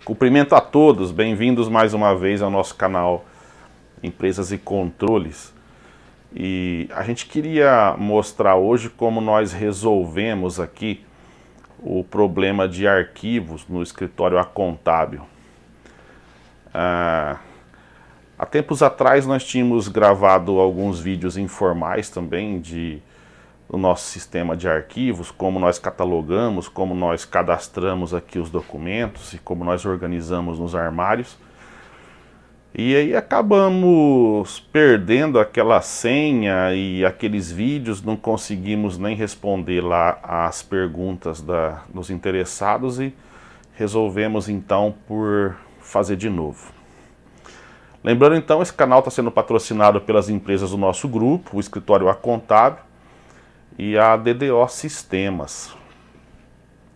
Cumprimento a todos, bem-vindos mais uma vez ao nosso canal Empresas e Controles. E a gente queria mostrar hoje como nós resolvemos aqui o problema de arquivos no escritório Acontábil. Há tempos atrás nós tínhamos gravado alguns vídeos informais também do nosso sistema de arquivos, como nós catalogamos, como nós cadastramos aqui os documentos e como nós organizamos nos armários. E aí acabamos perdendo aquela senha e aqueles vídeos, não conseguimos nem responder lá as perguntas dos interessados e resolvemos então por fazer de novo. Lembrando então, esse canal está sendo patrocinado pelas empresas do nosso grupo, o Escritório Acontábil e a DDO Sistemas.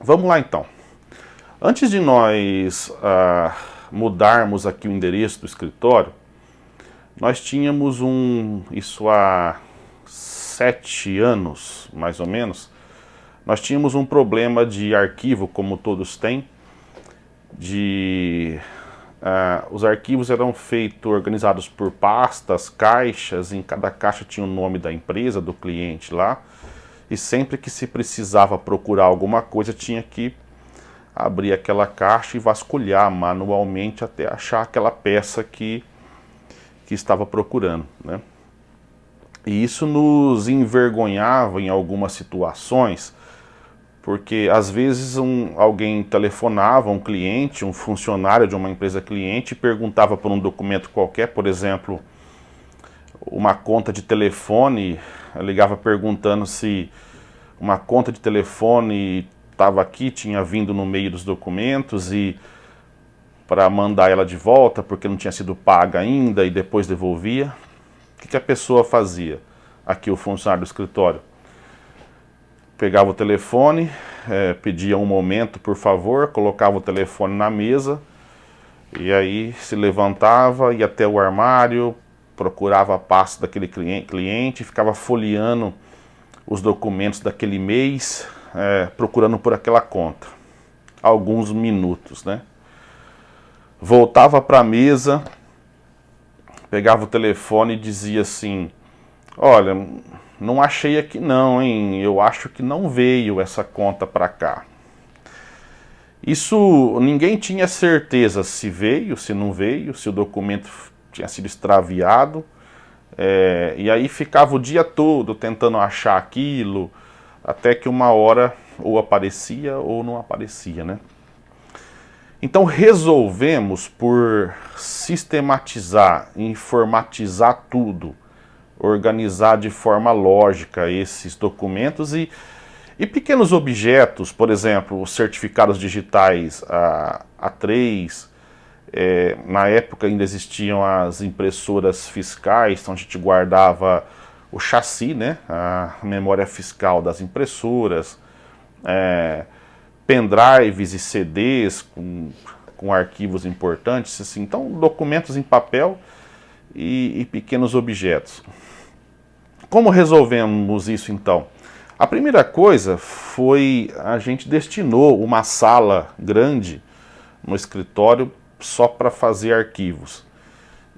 Vamos lá então. Antes de nós mudarmos aqui o endereço do escritório, nós tínhamos isso há 7 anos, mais ou menos, nós tínhamos um problema de arquivo, como todos têm, os arquivos eram organizados por pastas, caixas, em cada caixa tinha o nome da empresa, do cliente lá, e sempre que se precisava procurar alguma coisa tinha que abrir aquela caixa e vasculhar manualmente até achar aquela peça que estava procurando, né? E isso nos envergonhava em algumas situações, porque às vezes alguém telefonava, um cliente, um funcionário de uma empresa cliente, e perguntava por um documento qualquer, por exemplo, uma conta de telefone, ligava perguntando se uma conta de telefone estava aqui, tinha vindo no meio dos documentos, e para mandar ela de volta, porque não tinha sido paga ainda, e depois devolvia. O que a pessoa fazia? Aqui o funcionário do escritório pegava o telefone, pedia um momento por favor, colocava o telefone na mesa, e aí se levantava, ia até o armário, procurava a pasta daquele cliente, ficava folheando os documentos daquele mês, procurando por aquela conta. Alguns minutos, né? Voltava para a mesa, pegava o telefone e dizia assim: olha, não achei aqui não, hein? Eu acho que não veio essa conta para cá. Isso, ninguém tinha certeza se veio, se não veio, se o documento tinha sido extraviado. E aí ficava o dia todo tentando achar aquilo, até que uma hora ou aparecia ou não aparecia, né? Então resolvemos por sistematizar, informatizar tudo, organizar de forma lógica esses documentos e pequenos objetos, por exemplo, os certificados digitais A3, na época ainda existiam as impressoras fiscais, então a gente guardava o chassi, né, a memória fiscal das impressoras, pendrives e CDs com arquivos importantes, assim, então documentos em papel e pequenos objetos. Como resolvemos isso então? A primeira coisa foi a gente destinou uma sala grande no escritório só para fazer arquivos.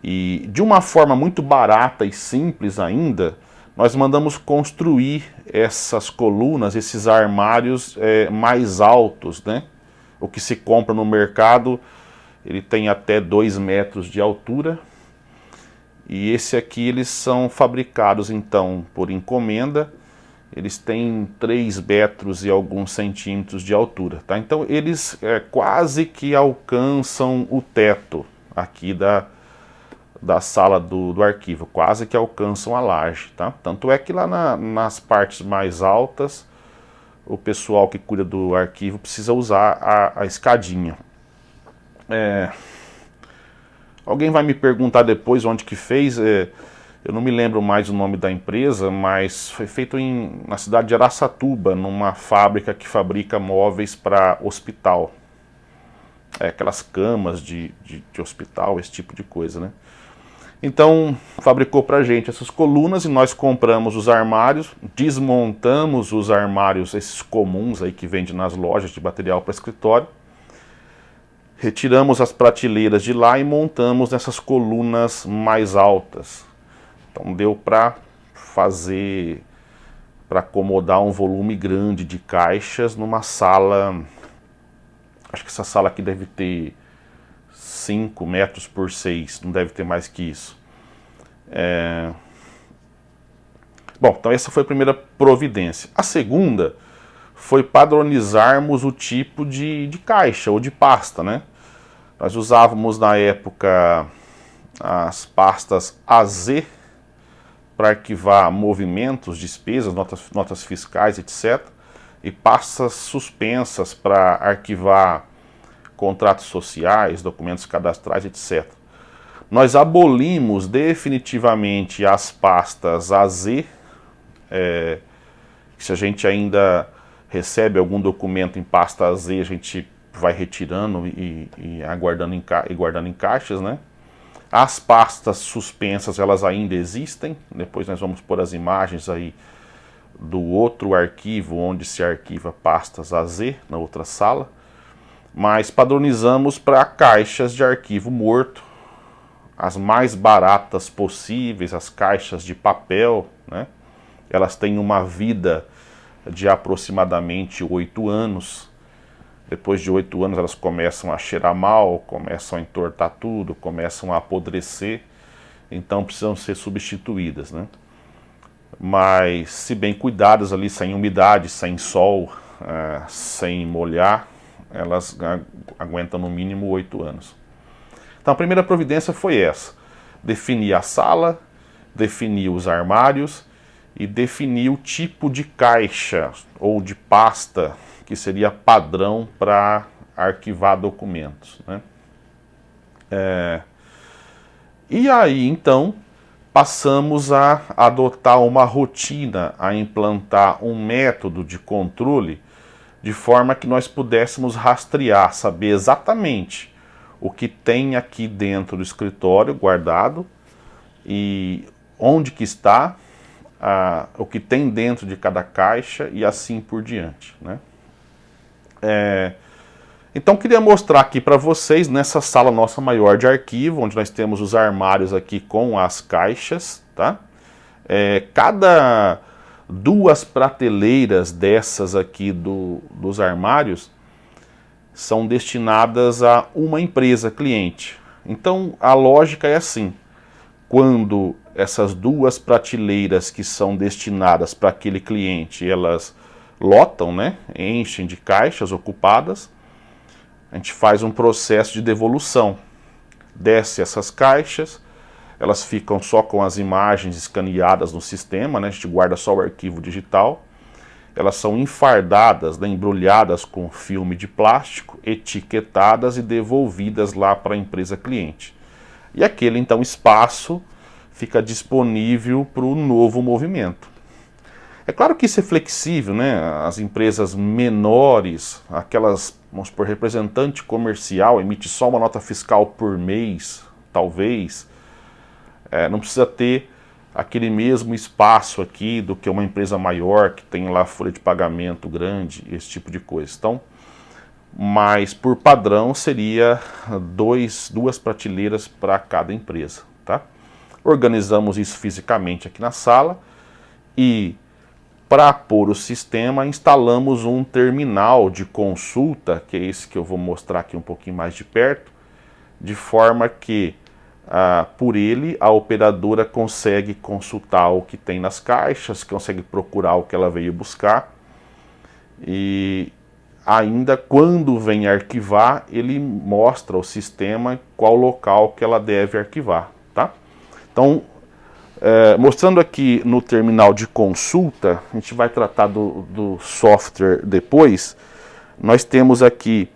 E de uma forma muito barata e simples ainda, nós mandamos construir essas colunas, esses armários mais altos, né? O que se compra no mercado, ele tem até 2 metros de altura. E esse aqui eles são fabricados então por encomenda. Eles têm 3 metros e alguns centímetros de altura, tá? Então eles quase que alcançam o teto aqui da sala do arquivo, quase que alcançam a laje, tá? Tanto é que lá nas partes mais altas, o pessoal que cuida do arquivo precisa usar a escadinha. Alguém vai me perguntar depois onde que fez, eu não me lembro mais o nome da empresa, mas foi feito na cidade de Araçatuba, numa fábrica que fabrica móveis para hospital. Aquelas camas de hospital, esse tipo de coisa, né? Então, fabricou pra gente essas colunas e nós compramos os armários, desmontamos os armários, esses comuns aí que vende nas lojas de material para escritório, Retiramos as prateleiras de lá e montamos nessas colunas mais altas. Então deu para fazer, para acomodar um volume grande de caixas numa sala. Acho que essa sala aqui deve ter 5 metros por 6, não deve ter mais que isso. Bom, então essa foi a primeira providência. A segunda foi padronizarmos o tipo de caixa ou de pasta, né? Nós usávamos na época as pastas AZ para arquivar movimentos, despesas, notas fiscais, etc. E pastas suspensas para arquivar contratos sociais, documentos cadastrais, etc. Nós abolimos definitivamente as pastas AZ, se a gente ainda recebe algum documento em pasta AZ, a gente vai retirando e guardando em caixas, né? As pastas suspensas, elas ainda existem. Depois nós vamos pôr as imagens aí do outro arquivo onde se arquiva pastas AZ, na outra sala. Mas padronizamos para caixas de arquivo morto, as mais baratas possíveis, as caixas de papel, né? Elas têm uma vida de aproximadamente 8 anos. Depois de 8 anos elas começam a cheirar mal, começam a entortar tudo, começam a apodrecer, então precisam ser substituídas, né? Mas se bem cuidadas ali, sem umidade, sem sol, sem molhar, elas aguentam no mínimo 8 anos. Então a primeira providência foi essa: definir a sala, definir os armários e definir o tipo de caixa ou de pasta que seria padrão para arquivar documentos, né? E aí então passamos a adotar uma rotina, a implantar um método de controle de forma que nós pudéssemos rastrear, saber exatamente o que tem aqui dentro do escritório guardado e onde que está, o que tem dentro de cada caixa e assim por diante, né? Então queria mostrar aqui para vocês, nessa sala nossa maior de arquivo, onde nós temos os armários aqui com as caixas, tá? Cada 2 prateleiras dessas aqui dos armários são destinadas a uma empresa cliente. Então a lógica é assim: quando essas 2 prateleiras que são destinadas para aquele cliente, elas lotam, né? Enchem de caixas ocupadas, a gente faz um processo de devolução. Desce essas caixas, elas ficam só com as imagens escaneadas no sistema, né? A gente guarda só o arquivo digital. Elas são enfardadas, né? Embrulhadas com filme de plástico, etiquetadas e devolvidas lá para a empresa cliente. E aquele então espaço fica disponível para o novo movimento. É claro que isso é flexível, né? As empresas menores, aquelas, vamos supor, representante comercial, emite só uma nota fiscal por mês, talvez, não precisa ter aquele mesmo espaço aqui do que uma empresa maior, que tem lá folha de pagamento grande, esse tipo de coisa. Então, mas por padrão seria 2 prateleiras para cada empresa, tá? Organizamos isso fisicamente aqui na sala e, para pôr o sistema, instalamos um terminal de consulta, que é esse que eu vou mostrar aqui um pouquinho mais de perto, de forma que, por ele, a operadora consegue consultar o que tem nas caixas, consegue procurar o que ela veio buscar, e ainda quando vem arquivar, ele mostra ao sistema qual local que ela deve arquivar, tá? Então, mostrando aqui no terminal de consulta, a gente vai tratar do software depois. Nós temos aqui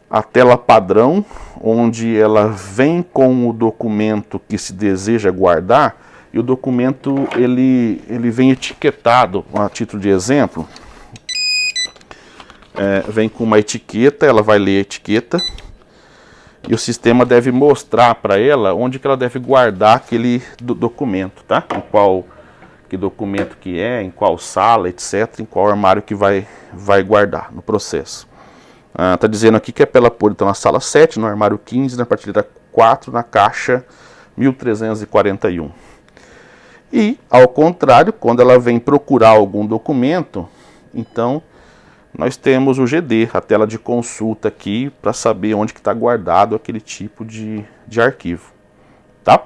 a tela padrão, onde ela vem com o documento que se deseja guardar, e o documento ele vem etiquetado, a título de exemplo. Vem com uma etiqueta, ela vai ler a etiqueta, e o sistema deve mostrar para ela onde que ela deve guardar aquele documento, tá? Que documento que é, em qual sala, etc., em qual armário que vai guardar no processo. Está dizendo aqui que é para ela pôr então na sala 7, no armário 15, na prateleira 4, na caixa 1341. E, ao contrário, quando ela vem procurar algum documento, então nós temos o GD, a tela de consulta aqui, para saber onde que está guardado aquele tipo de arquivo. Tá?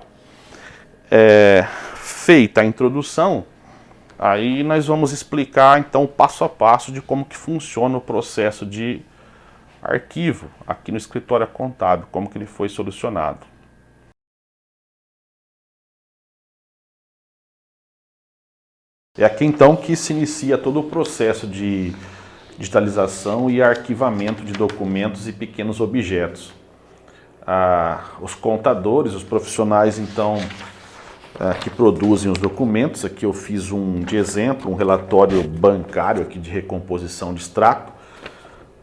Feita a introdução, aí nós vamos explicar então passo a passo de como que funciona o processo de arquivo aqui no escritório contábil, como que ele foi solucionado. É aqui então que se inicia todo o processo de digitalização e arquivamento de documentos e pequenos objetos. Os contadores, os profissionais então que produzem os documentos, aqui eu fiz de exemplo, um relatório bancário aqui de recomposição de extrato,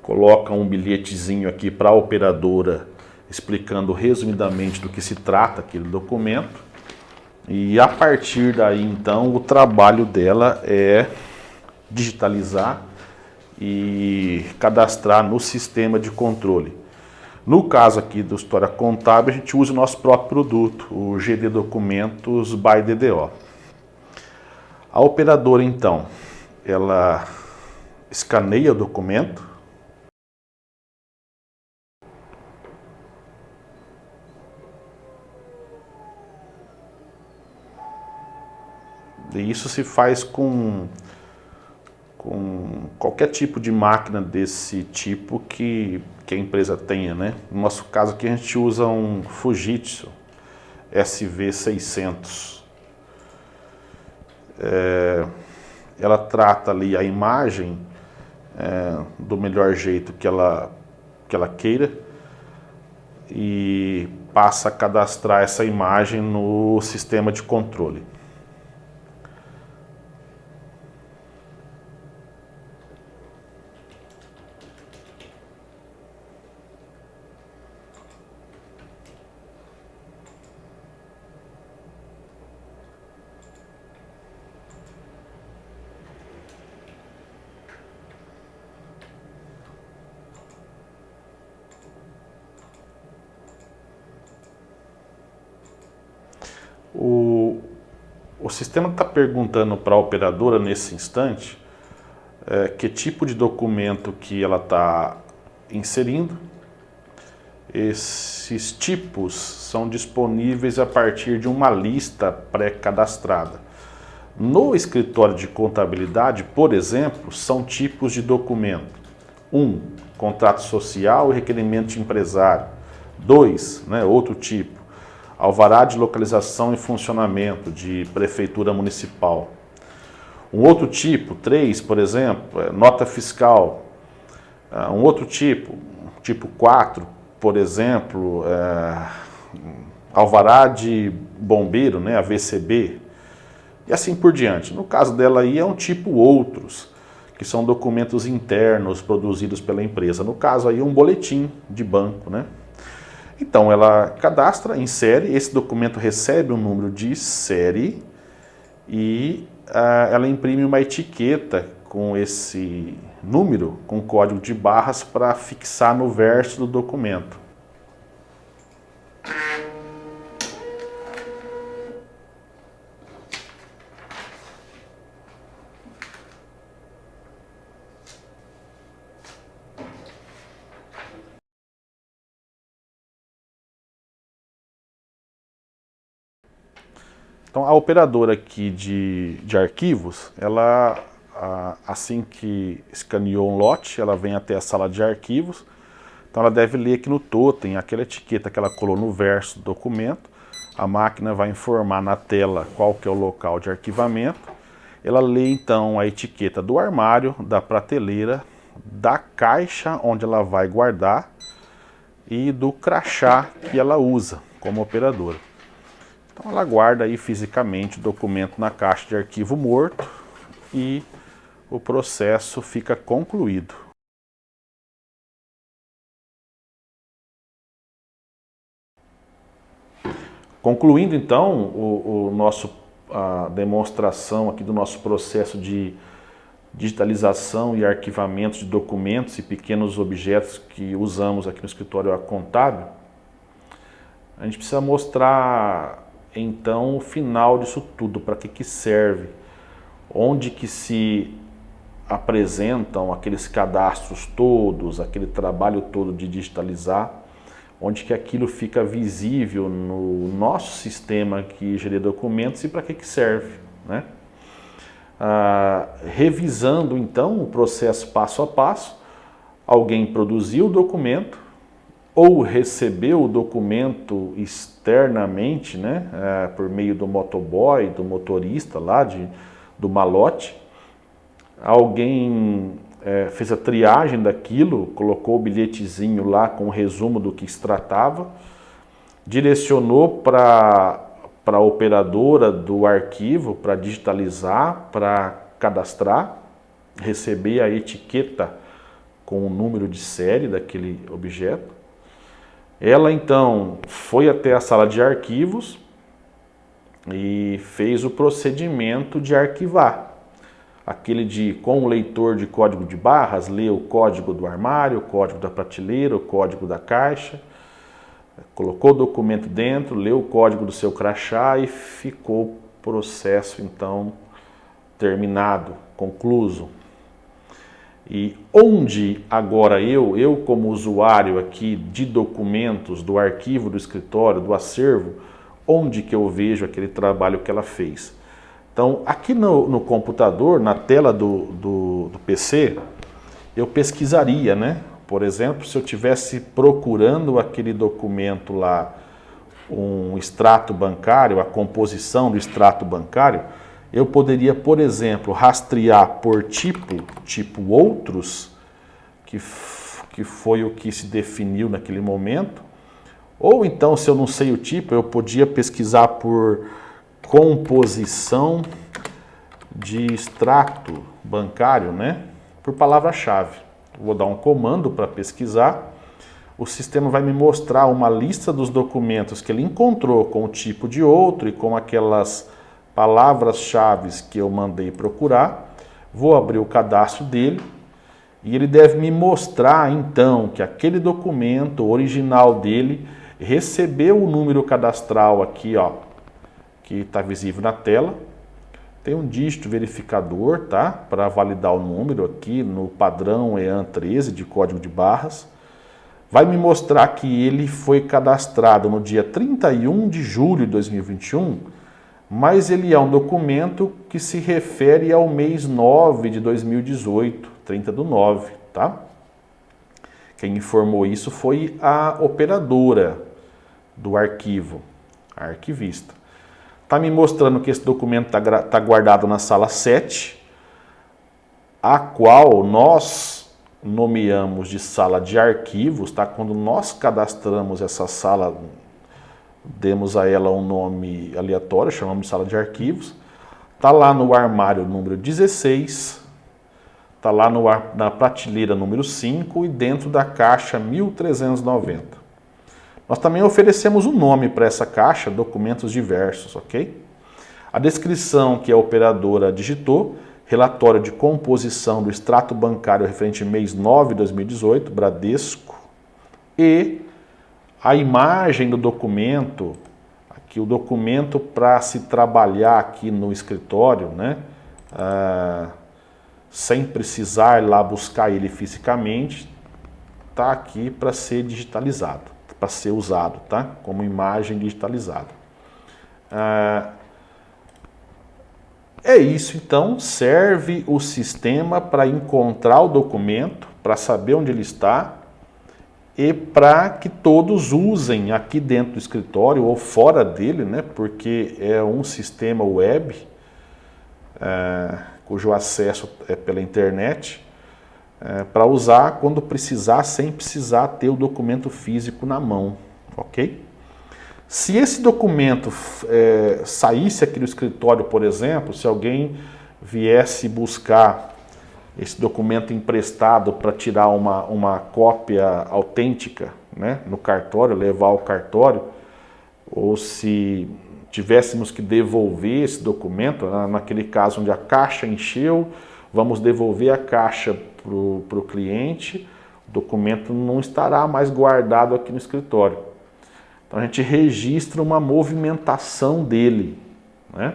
coloca um bilhetezinho aqui para a operadora explicando resumidamente do que se trata aquele documento, e a partir daí então o trabalho dela é digitalizar e cadastrar no sistema de controle. No caso aqui do História Contábil, a gente usa o nosso próprio produto, o GD Documentos by DDO. A operadora, então, ela escaneia o documento, e isso se faz com qualquer tipo de máquina desse tipo que a empresa tenha, né? No nosso caso aqui a gente usa um Fujitsu SV600. Ela trata ali a imagem do melhor jeito que ela queira e passa a cadastrar essa imagem no sistema de controle. O sistema está perguntando para a operadora nesse instante que tipo de documento que ela está inserindo. Esses tipos são disponíveis a partir de uma lista pré-cadastrada. No escritório de contabilidade, por exemplo, são tipos de documento. 1. Contrato social e requerimento de empresário. 2. Outro tipo. Alvará de localização e funcionamento de prefeitura municipal. Um outro tipo, 3, por exemplo, nota fiscal. Um outro tipo 4, por exemplo, alvará de bombeiro, AVCB, e assim por diante. No caso dela aí é um tipo outros, que são documentos internos produzidos pela empresa. No caso aí um boletim de banco, Então ela cadastra, insere, esse documento recebe um número de série e ela imprime uma etiqueta com esse número, com código de barras para fixar no verso do documento. Então a operadora aqui de arquivos, ela assim que escaneou um lote, ela vem até a sala de arquivos, então ela deve ler aqui no totem, aquela etiqueta que ela colou no verso do documento, a máquina vai informar na tela qual que é o local de arquivamento, ela lê então a etiqueta do armário, da prateleira, da caixa onde ela vai guardar e do crachá que ela usa como operadora. Então ela guarda aí fisicamente o documento na caixa de arquivo morto e o processo fica concluído. Concluindo então a demonstração aqui do nosso processo de digitalização e arquivamento de documentos e pequenos objetos que usamos aqui no escritório contábil, a gente precisa mostrar então o final disso tudo, para que serve, onde que se apresentam aqueles cadastros todos, aquele trabalho todo de digitalizar, onde que aquilo fica visível no nosso sistema que geria documentos e para que serve, né? Revisando então o processo passo a passo, alguém produziu o documento ou recebeu o documento externamente, né, por meio do motoboy, do motorista lá, do malote. Alguém fez a triagem daquilo, colocou o bilhetezinho lá com o resumo do que se tratava, direcionou para a operadora do arquivo para digitalizar, para cadastrar, receber a etiqueta com o número de série daquele objeto. Ela então foi até a sala de arquivos e fez o procedimento de arquivar. Aquele com o leitor de código de barras, lê o código do armário, o código da prateleira, o código da caixa, colocou o documento dentro, leu o código do seu crachá e ficou o processo então terminado, concluso. E onde agora eu como usuário aqui de documentos, do arquivo do escritório, do acervo, onde que eu vejo aquele trabalho que ela fez? Então, aqui no computador, na tela do PC, eu pesquisaria, né? Por exemplo, se eu estivesse procurando aquele documento lá, um extrato bancário, a composição do extrato bancário, eu poderia, por exemplo, rastrear por tipo outros, que foi o que se definiu naquele momento. Ou então, se eu não sei o tipo, eu podia pesquisar por composição de extrato bancário, né? Por palavra-chave. Vou dar um comando para pesquisar. O sistema vai me mostrar uma lista dos documentos que ele encontrou com o tipo de outro e com aquelas palavras-chave que eu mandei procurar. Vou abrir o cadastro dele e ele deve me mostrar então que aquele documento original dele recebeu o número cadastral aqui, ó, que está visível na tela. Tem um dígito verificador, tá? Para validar o número aqui no padrão EAN 13 de código de barras. Vai me mostrar que ele foi cadastrado no dia 31 de julho de 2021, mas ele é um documento que se refere ao mês 9 de 2018, 30/9, tá? Quem informou isso foi a operadora do arquivo, a arquivista. Está me mostrando que esse documento tá guardado na sala 7, a qual nós nomeamos de sala de arquivos, tá? Quando nós cadastramos essa sala, demos a ela um nome aleatório, chamamos de sala de arquivos. Está lá no armário número 16, está lá na prateleira número 5 e dentro da caixa 1390. Nós também oferecemos um nome para essa caixa, documentos diversos, ok? A descrição que a operadora digitou, relatório de composição do extrato bancário referente mês 9 de 2018, Bradesco, e a imagem do documento, aqui o documento para se trabalhar aqui no escritório, né? Sem precisar ir lá buscar ele fisicamente, está aqui para ser digitalizado, para ser usado, tá? Como imagem digitalizada. É isso, então, serve o sistema para encontrar o documento, para saber onde ele está e para que todos usem aqui dentro do escritório ou fora dele, né? Porque é um sistema web, cujo acesso é pela internet, para usar quando precisar, sem precisar ter o documento físico na mão, ok? Se esse documento saísse aqui do escritório, por exemplo, se alguém viesse buscar esse documento emprestado para tirar uma cópia autêntica, né, no cartório, levar ao cartório, ou se tivéssemos que devolver esse documento, naquele caso onde a caixa encheu, vamos devolver a caixa para o cliente, o documento não estará mais guardado aqui no escritório. Então a gente registra uma movimentação dele, né?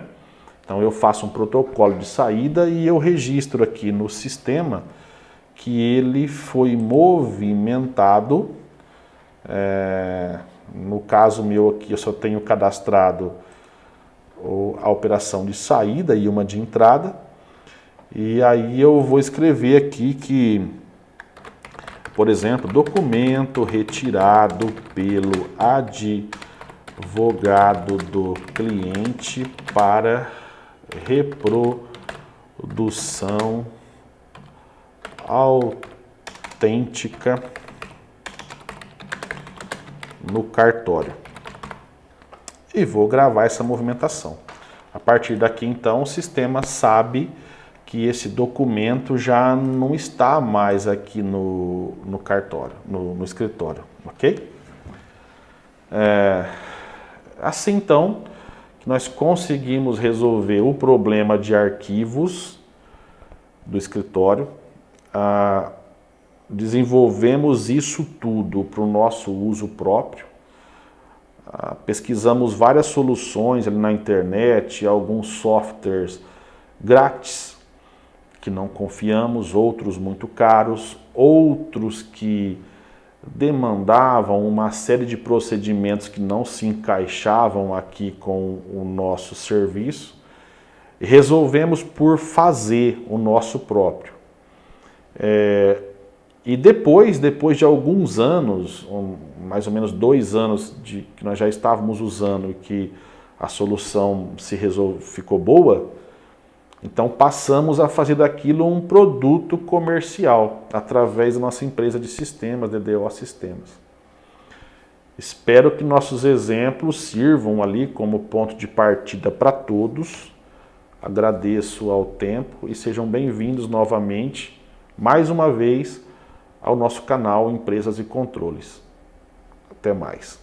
Então eu faço um protocolo de saída e eu registro aqui no sistema que ele foi movimentado. No caso meu aqui eu só tenho cadastrado a operação de saída e uma de entrada. E aí eu vou escrever aqui que, por exemplo, documento retirado pelo advogado do cliente para reprodução autêntica no cartório. E vou gravar essa movimentação. A partir daqui, então, o sistema sabe que esse documento já não está mais aqui no cartório, no escritório, ok? Assim, então, que nós conseguimos resolver o problema de arquivos do escritório, desenvolvemos isso tudo para o nosso uso próprio, pesquisamos várias soluções ali na internet, alguns softwares grátis que não confiamos, outros muito caros, outros que demandavam uma série de procedimentos que não se encaixavam aqui com o nosso serviço, e resolvemos por fazer o nosso próprio. E depois de alguns anos, mais ou menos 2 anos que nós já estávamos usando e que a solução ficou boa, então passamos a fazer daquilo um produto comercial através da nossa empresa de sistemas, DDO Sistemas. Espero que nossos exemplos sirvam ali como ponto de partida para todos. Agradeço ao tempo e sejam bem-vindos novamente, mais uma vez, ao nosso canal Empresas e Controles. Até mais.